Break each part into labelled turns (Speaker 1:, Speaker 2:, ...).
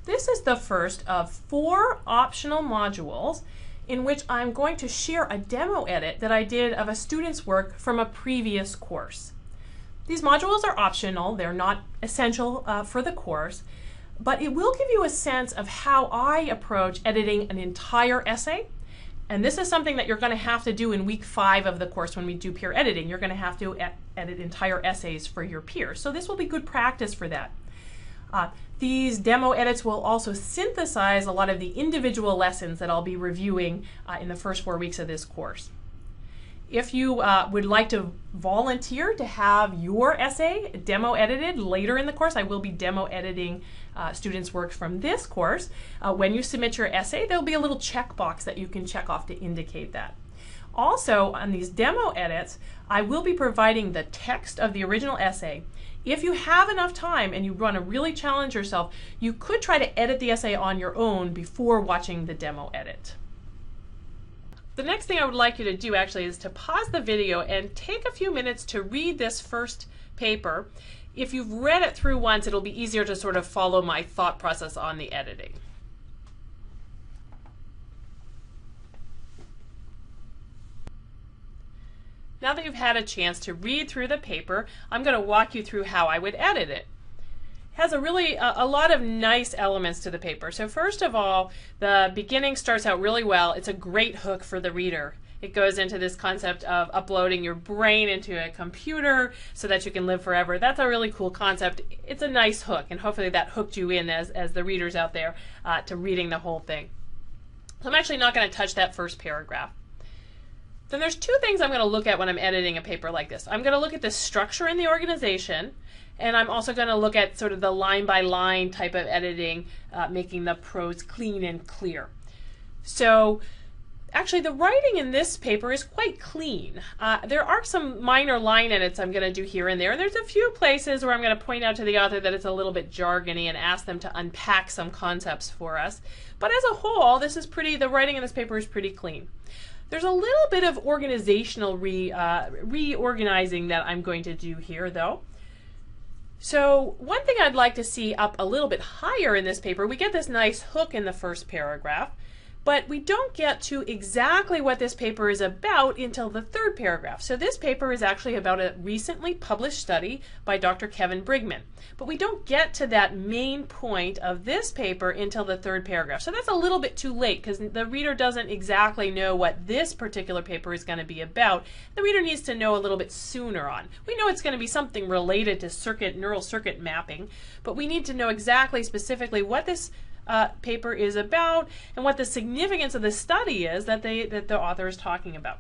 Speaker 1: This is the first of 4 optional modules in which I'm going to share a demo edit that I did of a student's work from a previous course. These modules are optional, they're not essential for the course, but it will give you a sense of how I approach editing an entire essay. And this is something that you're going to have to do in week 5 of the course when we do peer editing. You're going to have to edit entire essays for your peers. So this will be good practice for that. These demo edits will also synthesize a lot of the individual lessons that I'll be reviewing in the first 4 weeks of this course. If you would like to volunteer to have your essay demo edited later in the course, I will be demo editing students' works from this course. When you submit your essay, there'll be a little checkbox that you can check off to indicate that. Also, on these demo edits, I will be providing the text of the original essay. If you have enough time and you want to really challenge yourself, you could try to edit the essay on your own before watching the demo edit. The next thing I would like you to do actually is to pause the video and take a few minutes to read this first paper. If you've read it through once, it'll be easier to sort of follow my thought process on the editing. Now that you've had a chance to read through the paper, I'm going to walk you through how I would edit it. It has a lot of nice elements to the paper. So first of all, the beginning starts out really well. It's a great hook for the reader. It goes into this concept of uploading your brain into a computer so that you can live forever. That's a really cool concept. It's a nice hook, and hopefully that hooked you in as the readers out there to reading the whole thing. So I'm actually not going to touch that first paragraph. Then there's 2 things I'm going to look at when I'm editing a paper like this. I'm going to look at the structure and the organization, and I'm also going to look at sort of the line-by-line type of editing, making the prose clean and clear. So actually the writing in this paper is quite clean. There are some minor line edits I'm going to do here and there, and there's a few places where I'm going to point out to the author that it's a little bit jargony and ask them to unpack some concepts for us. But as a whole, the writing in this paper is pretty clean. There's a little bit of organizational reorganizing that I'm going to do here, though. So one thing I'd like to see up a little bit higher in this paper, we get this nice hook in the first paragraph, but we don't get to exactly what this paper is about until the 3rd paragraph. So this paper is actually about a recently published study by Dr. Kevin Brigman. But we don't get to that main point of this paper until the 3rd paragraph. So that's a little bit too late because the reader doesn't exactly know what this particular paper is going to be about. The reader needs to know a little bit sooner on. We know it's going to be something related to neural circuit mapping, but we need to know exactly specifically what this paper is about and what the significance of the study is that the author is talking about.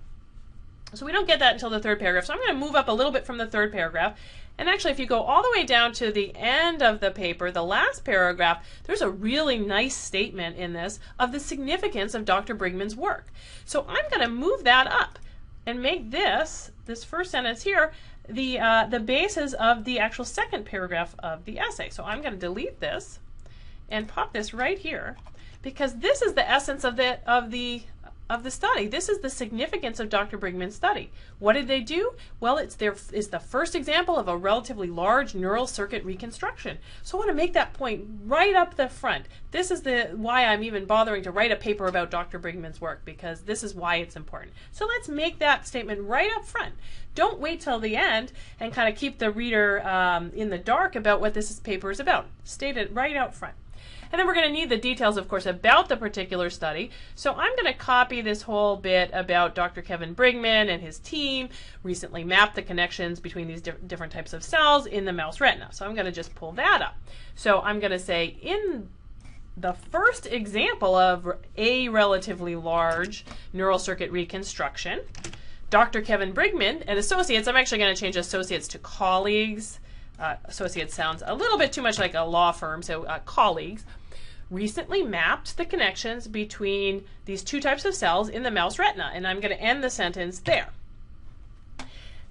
Speaker 1: So we don't get that until the 3rd paragraph. So I'm going to move up a little bit from the 3rd paragraph. And actually, if you go all the way down to the end of the paper, the last paragraph, there's a really nice statement in this of the significance of Dr. Brigman's work. So I'm going to move that up and make this first sentence here, the basis of the actual 2nd paragraph of the essay. So I'm going to delete this and pop this right here, because this is the essence of the study. This is the significance of Dr. Brigman's study. What did they do? Well, it's the first example of a relatively large neural circuit reconstruction. So I want to make that point right up the front. This is why I'm even bothering to write a paper about Dr. Brigman's work, because this is why it's important. So let's make that statement right up front. Don't wait till the end and kind of keep the reader in the dark about what this paper is about. State it right out front. And then we're going to need the details, of course, about the particular study. So I'm going to copy this whole bit about Dr. Kevin Brigman and his team recently mapped the connections between these different types of cells in the mouse retina. So I'm going to just pull that up. So I'm going to say, in the first example of a relatively large neural circuit reconstruction, Dr. Kevin Brigman and associates, I'm actually going to change associates to colleagues. Associates sounds a little bit too much like a law firm, so colleagues, recently mapped the connections between these 2 types of cells in the mouse retina. And I'm going to end the sentence there.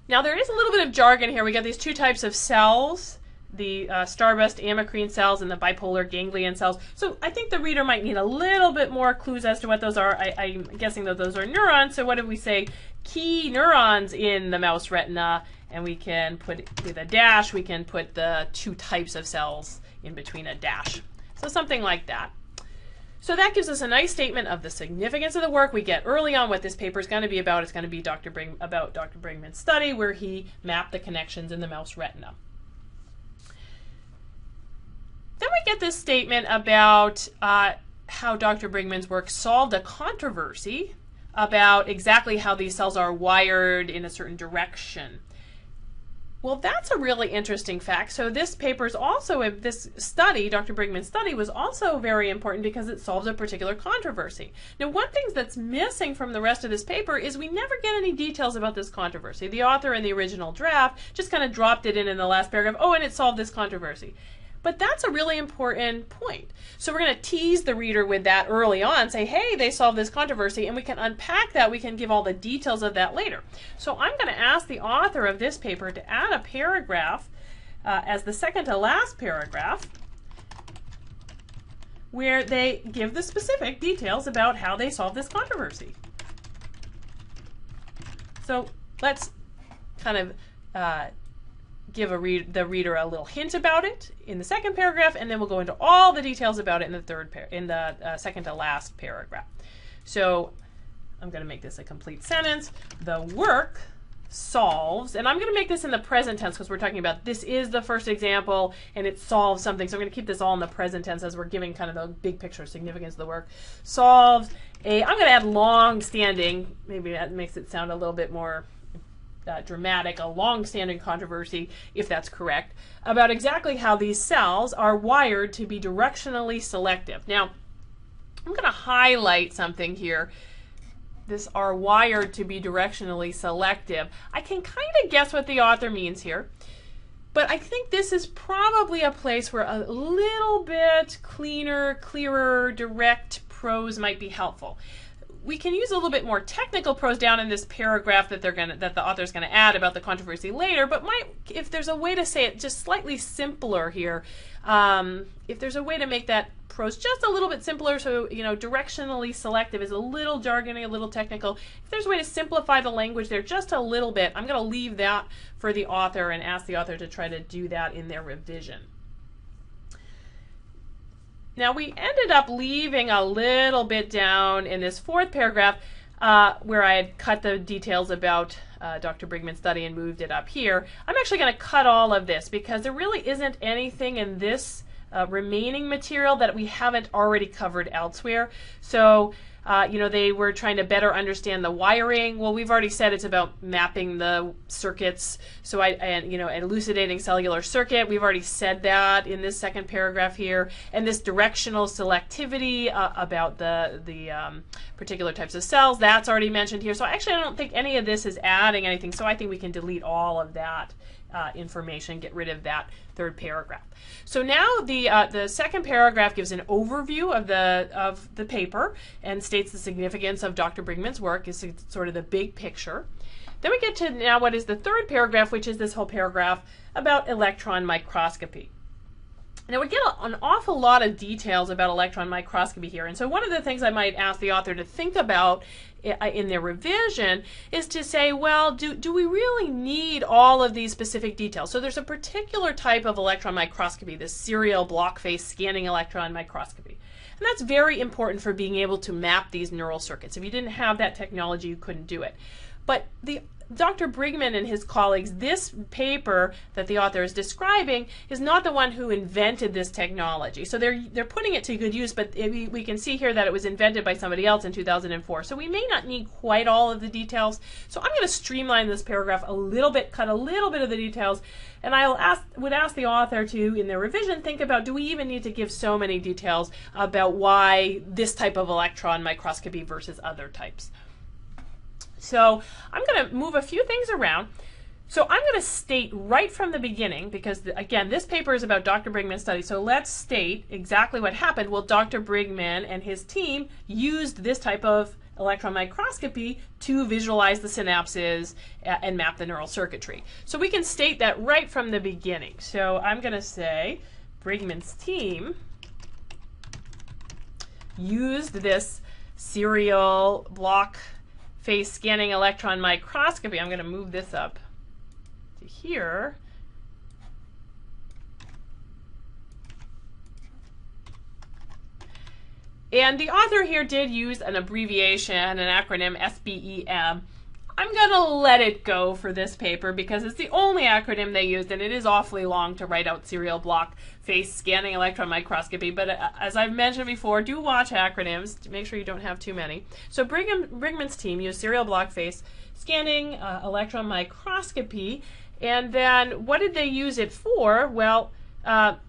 Speaker 1: Now there is a little bit of jargon here. We got these 2 types of cells, the starburst amacrine cells and the bipolar ganglion cells. So I think the reader might need a little bit more clues as to what those are. I'm guessing that those are neurons. So what did we say? Key neurons in the mouse retina. And we can put, with a dash, we can put the 2 types of cells in between a dash. So something like that. So that gives us a nice statement of the significance of the work. We get early on what this paper is going to be about. It's going to be about Dr. Brigman's study where he mapped the connections in the mouse retina. Then we get this statement about how Dr. Brigman's work solved a controversy about exactly how these cells are wired in a certain direction. Well, that's a really interesting fact. So this paper is also, this study, Dr. Brigman's study, was also very important because it solves a particular controversy. Now, one thing that's missing from the rest of this paper is we never get any details about this controversy. The author in the original draft just kind of dropped it in the last paragraph, oh, and it solved this controversy. But that's a really important point. So we're going to tease the reader with that early on, say, hey, they solved this controversy, and we can unpack that. We can give all the details of that later. So I'm going to ask the author of this paper to add a paragraph as the second to last paragraph where they give the specific details about how they solved this controversy. So let's kind of give the reader a little hint about it in the second paragraph, and then we'll go into all the details about it in the second to last paragraph. So I'm going to make this a complete sentence. The work solves, and I'm going to make this in the present tense because we're talking about this is the first example and it solves something. So I'm going to keep this all in the present tense as we're giving kind of the big picture significance of the work. Solves I'm going to add long-standing, maybe that makes it sound a little bit more dramatic, a long-standing controversy, if that's correct, about exactly how these cells are wired to be directionally selective. Now, I'm going to highlight something here. This are wired to be directionally selective. I can kind of guess what the author means here, but I think this is probably a place where a little bit clearer, direct prose might be helpful. We can use a little bit more technical prose down in this paragraph that the author's going to add about the controversy later, but if there's a way to say it just slightly simpler here, if there's a way to make that prose just a little bit simpler, so directionally selective is a little jargony, a little technical. If there's a way to simplify the language there just a little bit, I'm going to leave that for the author and ask the author to try to do that in their revision. Now, we ended up leaving a little bit down in this fourth paragraph where I had cut the details about Dr. Brigman's study and moved it up here. I'm actually going to cut all of this because there really isn't anything in this remaining material that we haven't already covered elsewhere. So, they were trying to better understand the wiring. Well, we've already said it's about mapping the circuits. So elucidating cellular circuit. We've already said that in this second paragraph here. And this directional selectivity about the particular types of cells, that's already mentioned here. So actually, I don't think any of this is adding anything. So I think we can delete all of that information, get rid of that third paragraph. So now the second paragraph gives an overview of the paper and states the significance of Dr. Brigman's work, is sort of the big picture. Then we get to now what is the third paragraph, which is this whole paragraph about electron microscopy. Now we get an awful lot of details about electron microscopy here, and so one of the things I might ask the author to think about in their revision is to say, well, do we really need all of these specific details? So there's a particular type of electron microscopy, this serial block face scanning electron microscopy. And that's very important for being able to map these neural circuits. If you didn't have that technology, you couldn't do it. But Dr. Brigman and his colleagues, this paper that the author is describing is not the one who invented this technology. So they're putting it to good use, but we can see here that it was invented by somebody else in 2004. So we may not need quite all of the details. So I'm going to streamline this paragraph a little bit, cut a little bit of the details, and I would ask the author to, in their revision, think about, do we even need to give so many details about why this type of electron microscopy versus other types? So I'm going to move a few things around. So I'm going to state right from the beginning, because again, this paper is about Dr. Brigman's study. So let's state exactly what happened. Well, Dr. Brigman and his team used this type of electron microscopy to visualize the synapses and map the neural circuitry. So we can state that right from the beginning. So I'm going to say Brigman's team used this serial block face scanning electron microscopy. I'm going to move this up to here. And the author here did use an abbreviation, an acronym, SBEM. I'm going to let it go for this paper because it's the only acronym they used, and it is awfully long to write out serial block phase scanning electron microscopy. But as I've mentioned before, do watch acronyms to make sure you don't have too many. So Brigman's team used serial block phase scanning electron microscopy. And then what did they use it for? Well,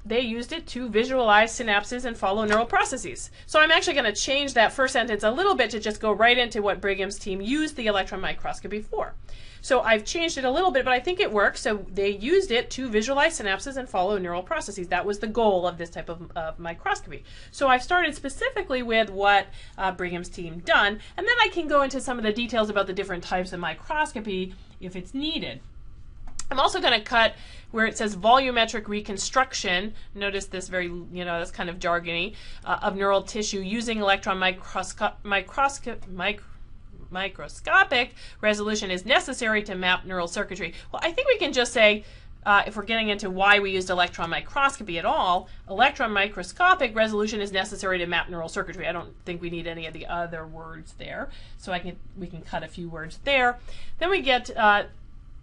Speaker 1: they used it to visualize synapses and follow neural processes. So I'm actually going to change that first sentence a little bit to just go right into what Brigham's team used the electron microscopy for. So I've changed it a little bit, but I think it works. So they used it to visualize synapses and follow neural processes. That was the goal of this type of microscopy. So I've started specifically with what Brigham's team done, and then I can go into some of the details about the different types of microscopy if it's needed. I'm also going to cut where it says volumetric reconstruction. Notice this very, that's kind of jargony, of neural tissue using electron microscopic resolution is necessary to map neural circuitry. Well, I think we can just say, if we're getting into why we used electron microscopy at all, electron microscopic resolution is necessary to map neural circuitry. I don't think we need any of the other words there. So we can cut a few words there. Then we get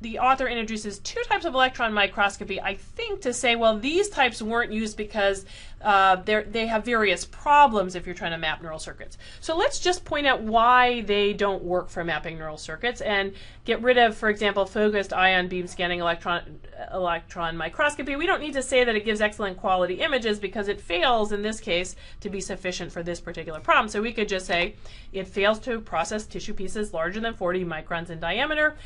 Speaker 1: the author introduces two types of electron microscopy, I think, to say, well, these types weren't used because they have various problems if you're trying to map neural circuits. So let's just point out why they don't work for mapping neural circuits and get rid of, for example, focused ion beam scanning electron microscopy. We don't need to say that it gives excellent quality images because it fails, in this case, to be sufficient for this particular problem. So we could just say it fails to process tissue pieces larger than 40 microns in diameter.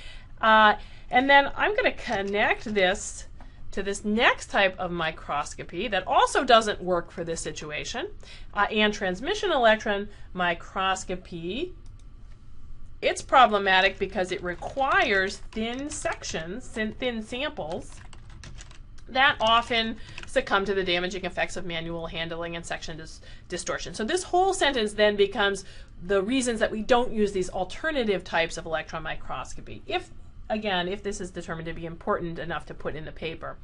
Speaker 1: And then I'm going to connect this to this next type of microscopy that also doesn't work for this situation. And transmission electron microscopy, it's problematic because it requires thin sections, thin samples that often succumb to the damaging effects of manual handling and section distortion. So this whole sentence then becomes the reasons that we don't use these alternative types of electron microscopy, if this is determined to be important enough to put in the paper.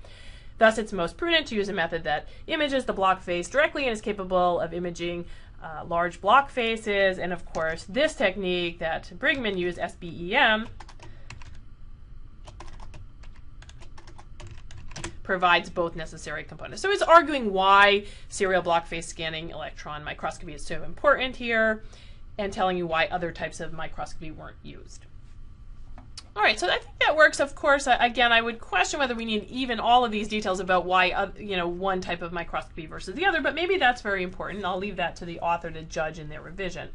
Speaker 1: Thus, it's most prudent to use a method that images the block face directly and is capable of imaging large block faces. And of course, this technique that Brigman used, SBEM, provides both necessary components. So it's arguing why serial block face scanning electron microscopy is so important here and telling you why other types of microscopy weren't used. All right, so I think that works. Of course, again, I would question whether we need even all of these details about why, one type of microscopy versus the other, but maybe that's very important. I'll leave that to the author to judge in their revision.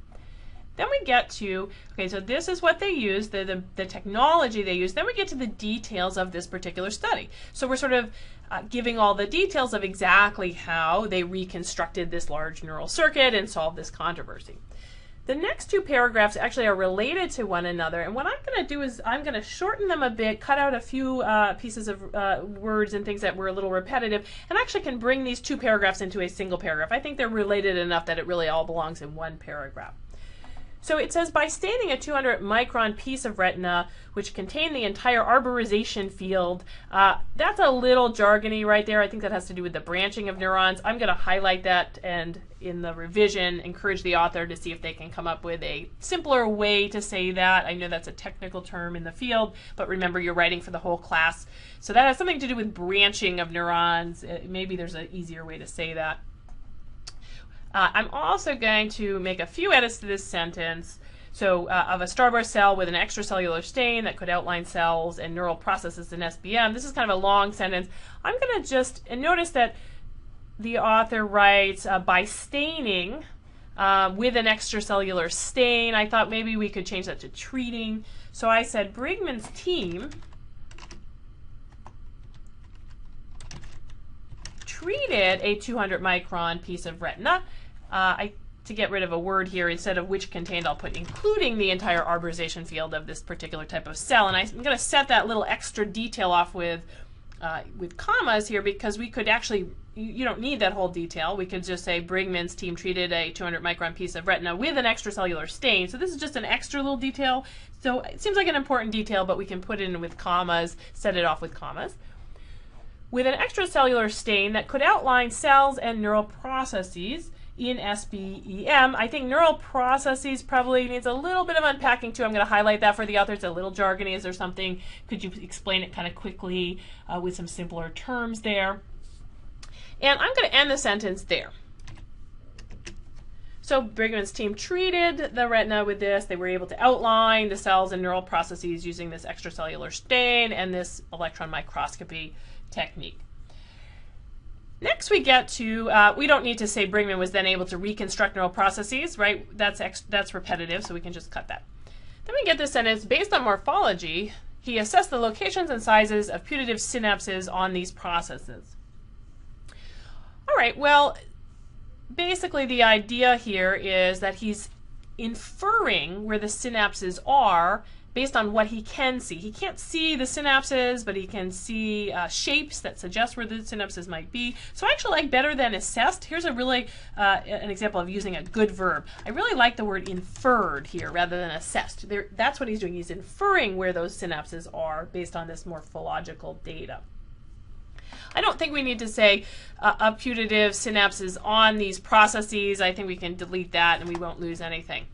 Speaker 1: Then we get to, okay, so this is what they use, the technology they use. Then we get to the details of this particular study. So we're sort of giving all the details of exactly how they reconstructed this large neural circuit and solved this controversy. The next two paragraphs actually are related to one another, and what I'm going to do is I'm going to shorten them a bit, cut out a few pieces of words and things that were a little repetitive, and actually can bring these two paragraphs into a single paragraph. I think they're related enough that it really all belongs in one paragraph. So it says, by staining a 200 micron piece of retina, which contained the entire arborization field, that's a little jargony right there. I think that has to do with the branching of neurons. I'm going to highlight that and in the revision encourage the author to see if they can come up with a simpler way to say that. I know that's a technical term in the field, but remember you're writing for the whole class. So that has something to do with branching of neurons. Maybe there's an easier way to say that. I'm also going to make a few edits to this sentence. So of a starburst cell with an extracellular stain that could outline cells and neural processes in SBM. This is kind of a long sentence. I'm going to just, and notice that the author writes by staining with an extracellular stain. I thought maybe we could change that to treating. So I said Brigman's team treated a 200 micron piece of retina. To get rid of a word here, instead of which contained, I'll put including the entire arborization field of this particular type of cell. And I'm going to set that little extra detail off with commas here because we could actually, you don't need that whole detail. We could just say Brigman's team treated a 200 micron piece of retina with an extracellular stain. So this is just an extra little detail. So it seems like an important detail, but we can put it in with commas, set it off with commas. With an extracellular stain that could outline cells and neural processes in SBEM. I think neural processes probably needs a little bit of unpacking too. I'm going to highlight that for the author. It's a little jargony. Is there something? Could you explain it kind of quickly with some simpler terms there? And I'm going to end the sentence there. So Brigman's team treated the retina with this. They were able to outline the cells and neural processes using this extracellular stain and this electron microscopy technique. Next we get to, we don't need to say Brigman was then able to reconstruct neural processes, right? That's repetitive, so we can just cut that. Then we get this sentence, based on morphology, he assessed the locations and sizes of putative synapses on these processes. All right, well, basically the idea here is that he's inferring where the synapses are based on what he can see. He can't see the synapses, but he can see shapes that suggest where the synapses might be. So I actually like better than assessed. Here's a really an example of using a good verb. I really like the word inferred here rather than assessed. That's what he's doing. He's inferring where those synapses are based on this morphological data. I don't think we need to say a putative synapses on these processes. I think we can delete that and we won't lose anything.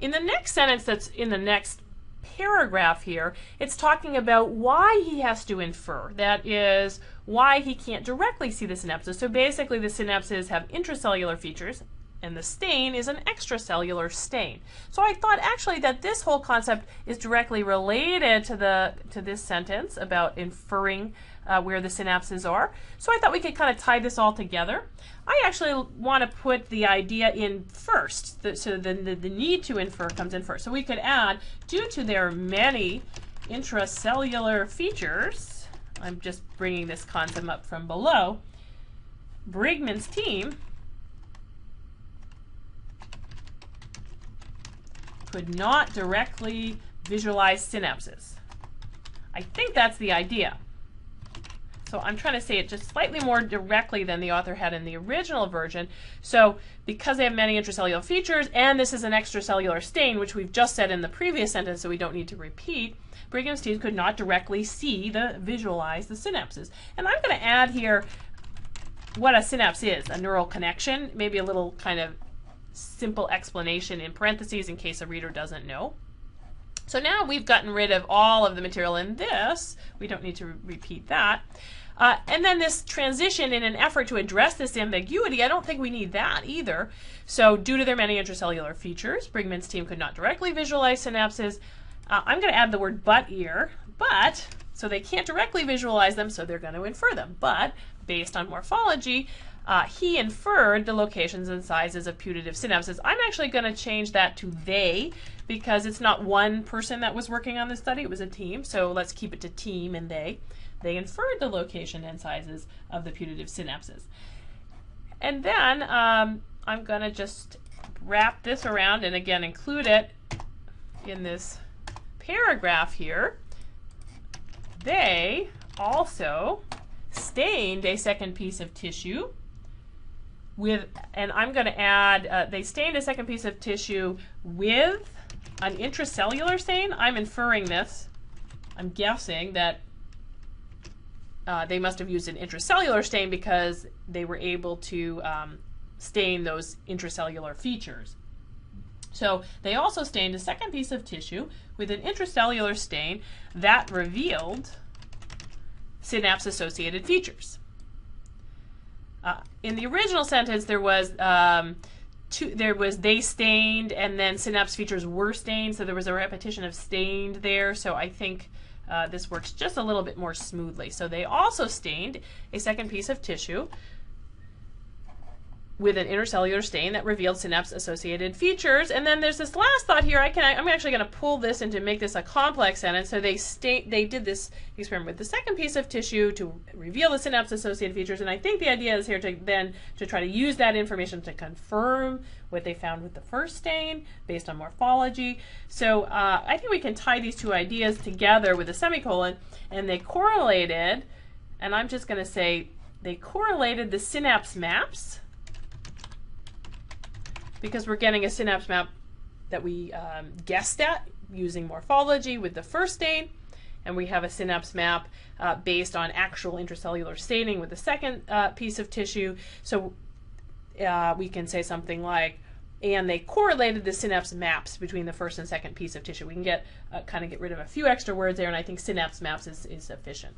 Speaker 1: In the next sentence that's in the next paragraph here, it's talking about why he has to infer. That is, why he can't directly see the synapses. So basically the synapses have intracellular features and the stain is an extracellular stain. So I thought actually that this whole concept is directly related to this sentence about inferring where the synapses are. So I thought we could kind of tie this all together. I actually want to put the idea in first, so the need to infer comes in first. So we could add, due to their many intracellular features, I'm just bringing this concept up from below, Brigman's team could not directly visualize synapses. I think that's the idea. So I'm trying to say it just slightly more directly than the author had in the original version. So because they have many intracellular features, and this is an extracellular stain, which we've just said in the previous sentence, so we don't need to repeat, Brigman's team could not directly visualize the synapses. And I'm going to add here what a synapse is, a neural connection, maybe a little kind of simple explanation in parentheses in case a reader doesn't know. So now we've gotten rid of all of the material in this. We don't need to repeat that. And then this transition in an effort to address this ambiguity, I don't think we need that either. So due to their many intracellular features, Brigman's team could not directly visualize synapses. I'm going to add the word but here. But, so they can't directly visualize them, so they're going to infer them. But based on morphology, he inferred the locations and sizes of putative synapses. I'm actually going to change that to they, because it's not one person that was working on this study, it was a team. So let's keep it to team and they. They inferred the location and sizes of the putative synapses. And then I'm going to just wrap this around and again include it in this paragraph here. They also stained a second piece of tissue with, and I'm going to add, they stained a second piece of tissue with an intracellular stain. I'm inferring this. I'm guessing that they must have used an intracellular stain because they were able to stain those intracellular features. So they also stained a second piece of tissue with an intracellular stain that revealed synapse-associated features. In the original sentence, there was they stained and then synapse features were stained, so there was a repetition of stained there. So I think this works just a little bit more smoothly. So they also stained a second piece of tissue with an intercellular stain that revealed synapse-associated features. And then there's this last thought here. I'm actually going to pull this and to make this a complex sentence. So they did this experiment with the second piece of tissue to reveal the synapse-associated features. And I think the idea is here to try to use that information to confirm what they found with the first stain based on morphology. So I think we can tie these two ideas together with a semicolon. And they correlated, and I'm just going to say they correlated the synapse maps, because we're getting a synapse map that we guessed at using morphology with the first stain, and we have a synapse map based on actual intracellular staining with the second piece of tissue. So we can say something like, and they correlated the synapse maps between the first and second piece of tissue. We can kind of get rid of a few extra words there, and I think synapse maps is sufficient.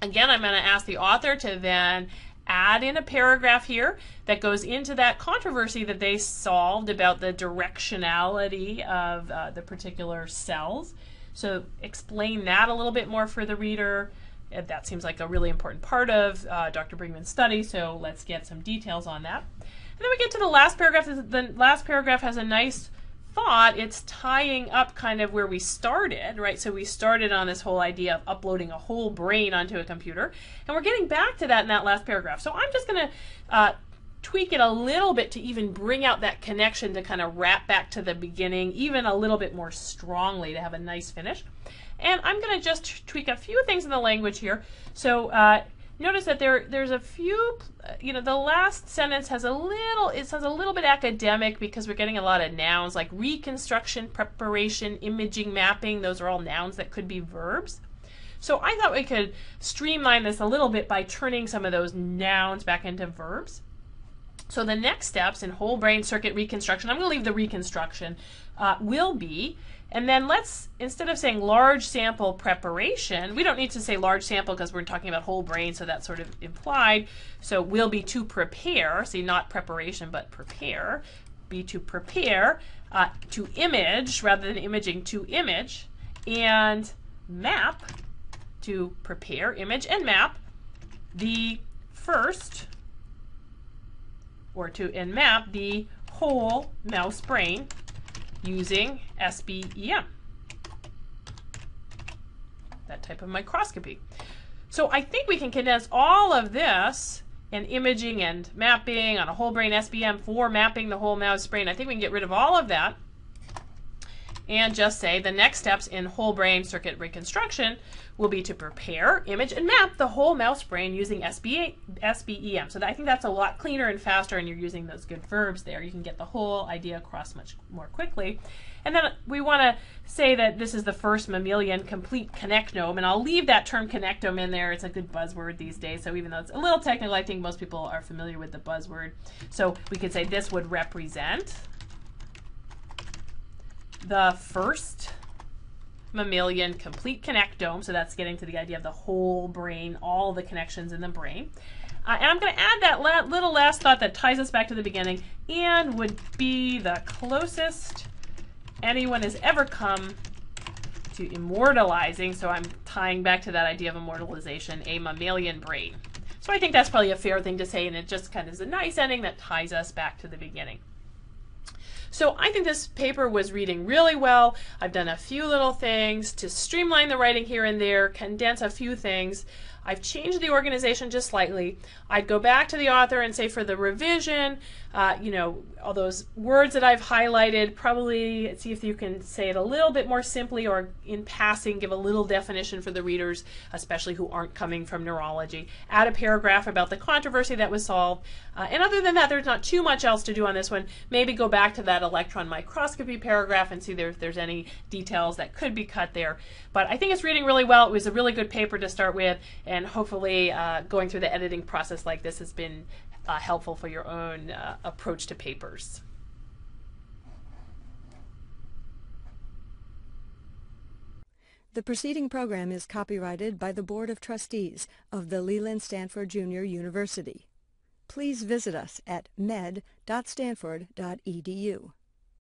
Speaker 1: Again, I'm going to ask the author to then add in a paragraph here that goes into that controversy that they solved about the directionality of the particular cells. So explain that a little bit more for the reader. That seems like a really important part of Dr. Brinkman's study, so let's get some details on that. And then we get to the last paragraph. The last paragraph has a nice thought. It's tying up kind of where we started, right? So we started on this whole idea of uploading a whole brain onto a computer, and we're getting back to that in that last paragraph. So I'm just going to tweak it a little bit to even bring out that connection, to kind of wrap back to the beginning even a little bit more strongly to have a nice finish. And I'm going to just tweak a few things in the language here. So notice that there's a few, the last sentence has it sounds a little bit academic because we're getting a lot of nouns like reconstruction, preparation, imaging, mapping. Those are all nouns that could be verbs. So I thought we could streamline this a little bit by turning some of those nouns back into verbs. So the next steps in whole brain circuit reconstruction, I'm going to leave the reconstruction, will be, and then let's, instead of saying large sample preparation, we don't need to say large sample because we're talking about whole brain, so that's sort of implied. So will be to prepare, see, not preparation, but prepare, be to prepare, to image, rather than imaging, to image, and map, to prepare, image, and map the first, or and map the whole mouse brain using SBEM, that type of microscopy. So I think we can condense all of this, and imaging and mapping on a whole brain SBM for mapping the whole mouse brain. I think we can get rid of all of that and just say the next steps in whole brain circuit reconstruction will be to prepare, image, and map the whole mouse brain using SBEM. So I think that's a lot cleaner and faster, and you're using those good verbs there. You can get the whole idea across much more quickly. And then we want to say that this is the first mammalian complete connectome, and I'll leave that term connectome in there. It's a good buzzword these days, so even though it's a little technical, I think most people are familiar with the buzzword. So we could say this would represent the first mammalian complete connectome, so that's getting to the idea of the whole brain, all the connections in the brain. And I'm going to add that little last thought that ties us back to the beginning, and would be the closest anyone has ever come to immortalizing, so I'm tying back to that idea of immortalization, a mammalian brain. So I think that's probably a fair thing to say, and it just kind of is a nice ending that ties us back to the beginning. So I think this paper was reading really well. I've done a few little things to streamline the writing here and there, condense a few things. I've changed the organization just slightly. I'd go back to the author and say for the revision, all those words that I've highlighted, probably see if you can say it a little bit more simply, or in passing give a little definition for the readers, especially who aren't coming from neurology. Add a paragraph about the controversy that was solved. And other than that, there's not too much else to do on this one. Maybe go back to that electron microscopy paragraph and see if there's any details that could be cut there. But I think it's reading really well. It was a really good paper to start with, and hopefully going through the editing process like this has been helpful for your own approach to papers.
Speaker 2: The preceding program is copyrighted by the Board of Trustees of the Leland Stanford Junior University. Please visit us at med.stanford.edu.